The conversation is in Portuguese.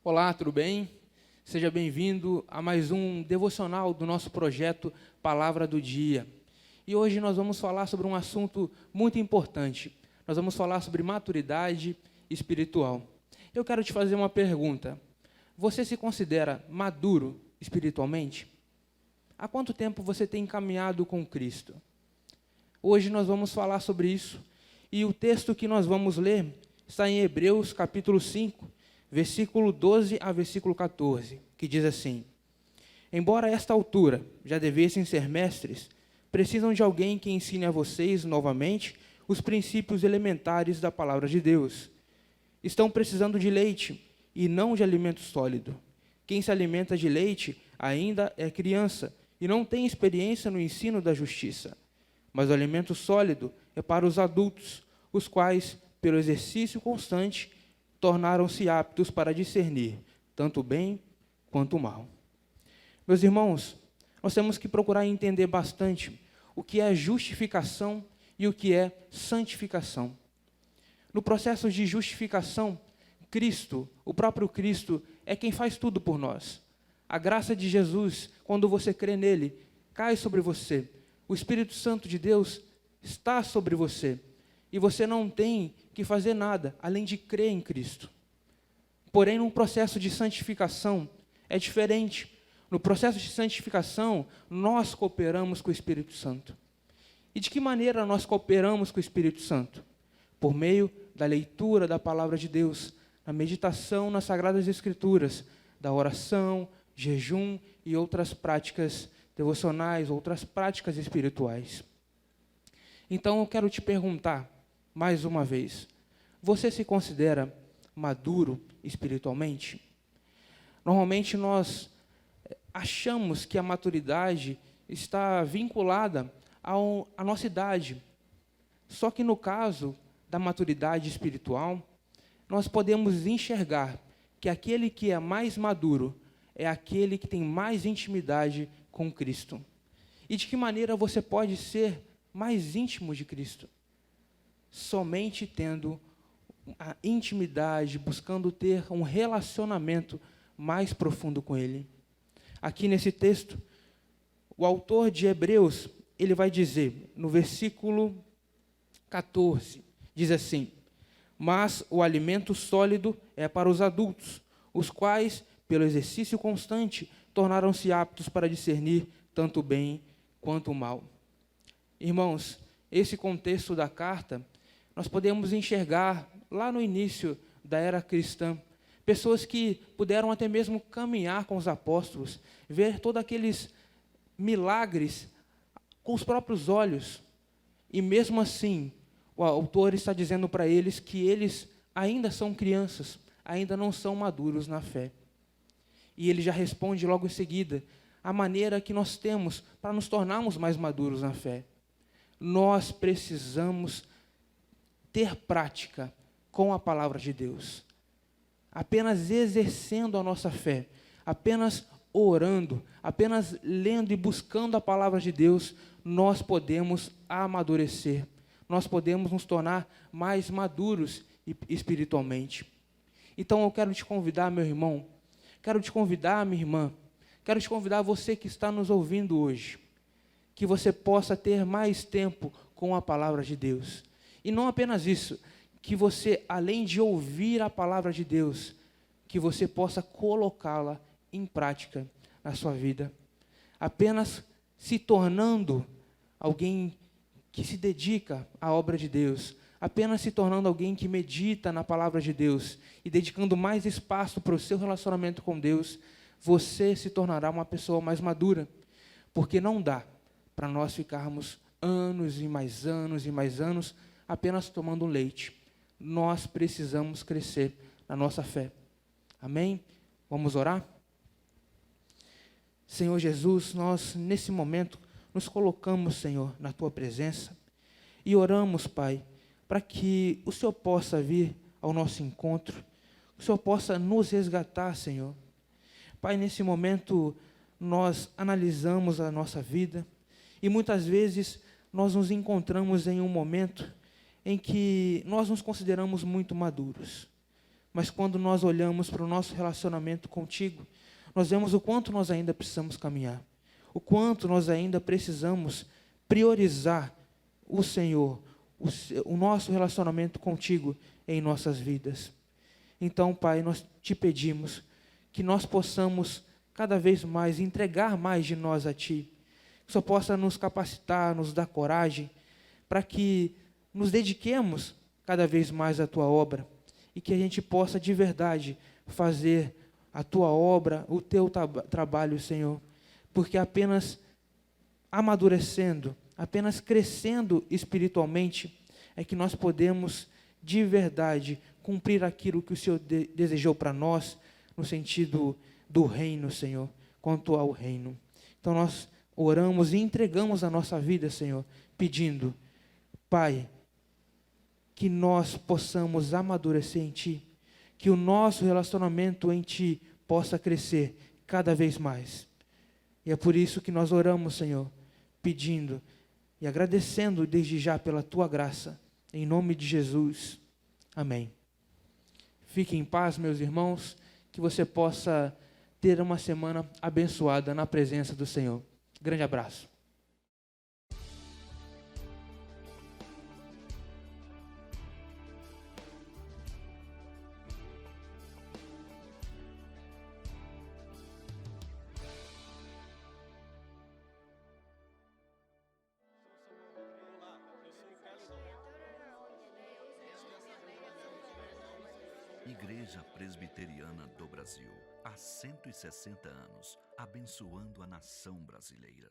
Olá, tudo bem? Seja bem-vindo a mais um devocional do nosso projeto Palavra do Dia. E hoje nós vamos falar sobre um assunto muito importante. Nós vamos falar sobre maturidade espiritual. Eu quero te fazer uma pergunta. Você se considera maduro espiritualmente? Há quanto tempo você tem caminhado com Cristo? Hoje nós vamos falar sobre isso. E o texto que nós vamos ler está em Hebreus capítulo 5, versículo 12 a versículo 14, que diz assim: Embora a esta altura já devessem ser mestres, precisam de alguém que ensine a vocês novamente os princípios elementares da palavra de Deus. Estão precisando de leite e não de alimento sólido. Quem se alimenta de leite ainda é criança e não tem experiência no ensino da justiça. Mas o alimento sólido é para os adultos, os quais, pelo exercício constante, tornaram-se aptos para discernir tanto o bem quanto o mal. Meus irmãos, nós temos que procurar entender bastante o que é justificação e o que é santificação. No processo de justificação, Cristo, o próprio Cristo, é quem faz tudo por nós. A graça de Jesus, quando você crê nele, cai sobre você. O Espírito Santo de Deus está sobre você. E você não tem que fazer nada, além de crer em Cristo. Porém, no processo de santificação, é diferente. No processo de santificação, nós cooperamos com o Espírito Santo. E de que maneira nós cooperamos com o Espírito Santo? Por meio da leitura da palavra de Deus, na meditação nas Sagradas Escrituras, da oração, jejum e outras práticas devocionais, outras práticas espirituais. Então, eu quero te perguntar, mais uma vez, você se considera maduro espiritualmente? Normalmente nós achamos que a maturidade está vinculada à nossa idade. Só que no caso da maturidade espiritual, nós podemos enxergar que aquele que é mais maduro é aquele que tem mais intimidade com Cristo. E de que maneira você pode ser mais íntimo de Cristo? Somente tendo a intimidade, buscando ter um relacionamento mais profundo com Ele. Aqui nesse texto, o autor de Hebreus, ele vai dizer, no versículo 14, diz assim: Mas o alimento sólido é para os adultos, os quais, pelo exercício constante, tornaram-se aptos para discernir tanto o bem quanto o mal. Irmãos, esse contexto da carta, nós podemos enxergar lá no início da era cristã, pessoas que puderam até mesmo caminhar com os apóstolos, ver todos aqueles milagres com os próprios olhos, e mesmo assim, o autor está dizendo para eles que eles ainda são crianças, ainda não são maduros na fé. E ele já responde logo em seguida a maneira que nós temos para nos tornarmos mais maduros na fé. Nós precisamos ter prática com a palavra de Deus. Apenas exercendo a nossa fé, apenas orando, apenas lendo e buscando a palavra de Deus, nós podemos amadurecer, nós podemos nos tornar mais maduros espiritualmente. Então eu quero te convidar, meu irmão, quero te convidar, minha irmã, quero te convidar, você que está nos ouvindo hoje, que você possa ter mais tempo com a palavra de Deus. E não apenas isso, que você, além de ouvir a palavra de Deus, que você possa colocá-la em prática na sua vida. Apenas se tornando alguém que se dedica à obra de Deus, apenas se tornando alguém que medita na palavra de Deus e dedicando mais espaço para o seu relacionamento com Deus, você se tornará uma pessoa mais madura, porque não dá para nós ficarmos anos e mais anos e mais anos apenas tomando leite. Nós precisamos crescer na nossa fé. Amém? Vamos orar? Senhor Jesus, nós nesse momento nos colocamos, Senhor, na Tua presença e oramos, Pai, para que o Senhor possa vir ao nosso encontro, o Senhor possa nos resgatar, Senhor. Pai, nesse momento nós analisamos a nossa vida e muitas vezes nós nos encontramos em um momento em que nós nos consideramos muito maduros. mas quando nós olhamos para o nosso relacionamento contigo, nós vemos o quanto nós ainda precisamos caminhar, o quanto nós ainda precisamos priorizar o Senhor, o nosso relacionamento contigo em nossas vidas. Então, Pai, nós te pedimos que nós possamos cada vez mais entregar mais de nós a Ti, que só possa nos capacitar, nos dar coragem, para que nos dediquemos cada vez mais à Tua obra e que a gente possa de verdade fazer a Tua obra, o Teu trabalho, Senhor, porque apenas amadurecendo, apenas crescendo espiritualmente, é que nós podemos de verdade cumprir aquilo que o Senhor desejou para nós, no sentido do reino, Senhor, quanto ao reino. Então nós oramos e entregamos a nossa vida, Senhor, pedindo, Pai, que nós possamos amadurecer em Ti, que o nosso relacionamento em Ti possa crescer cada vez mais. E é por isso que nós oramos, Senhor, pedindo e agradecendo desde já pela Tua graça, em nome de Jesus. Amém. Fique em paz, meus irmãos, que você possa ter uma semana abençoada na presença do Senhor. Grande abraço. Igreja Presbiteriana do Brasil, há 160 anos, abençoando a nação brasileira.